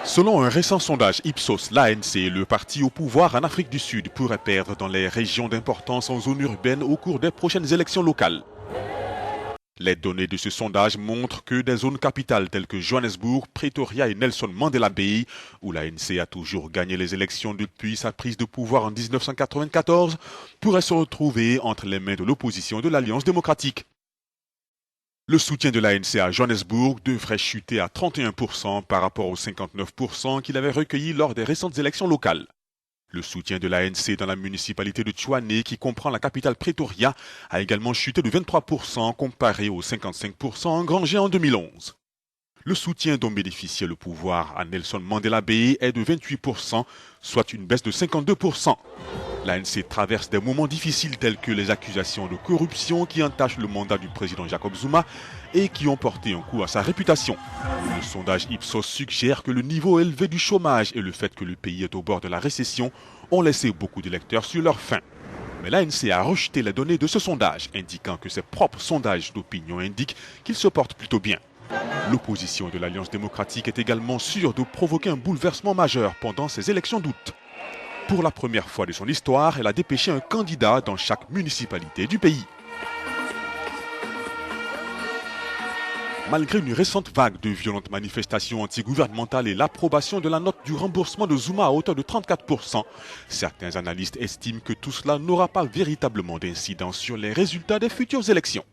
Selon un récent sondage Ipsos, l'ANC, le parti au pouvoir en Afrique du Sud, pourrait perdre dans les régions d'importance en zone urbaine au cours des prochaines élections locales. Les données de ce sondage montrent que des zones capitales telles que Johannesburg, Pretoria et Nelson Mandela Bay, où l'ANC a toujours gagné les élections depuis sa prise de pouvoir en 1994, pourraient se retrouver entre les mains de l'opposition de l'Alliance démocratique. Le soutien de l'ANC à Johannesburg devrait chuter à 31% par rapport aux 59% qu'il avait recueillis lors des récentes élections locales. Le soutien de l'ANC dans la municipalité de Tshwane, qui comprend la capitale Pretoria, a également chuté de 23% comparé aux 55% engrangés en 2011. Le soutien dont bénéficiait le pouvoir à Nelson Mandela Bay est de 28%, soit une baisse de 52%. L'ANC traverse des moments difficiles tels que les accusations de corruption qui entachent le mandat du président Jacob Zuma et qui ont porté un coup à sa réputation. Le sondage Ipsos suggère que le niveau élevé du chômage et le fait que le pays est au bord de la récession ont laissé beaucoup d'électeurs sur leur faim. Mais l'ANC a rejeté les données de ce sondage, indiquant que ses propres sondages d'opinion indiquent qu'il se porte plutôt bien. L'opposition de l'Alliance démocratique est également sûre de provoquer un bouleversement majeur pendant ces élections d'août. Pour la première fois de son histoire, elle a dépêché un candidat dans chaque municipalité du pays. Malgré une récente vague de violentes manifestations antigouvernementales et l'approbation de la note du remboursement de Zuma à hauteur de 34%, certains analystes estiment que tout cela n'aura pas véritablement d'incidence sur les résultats des futures élections.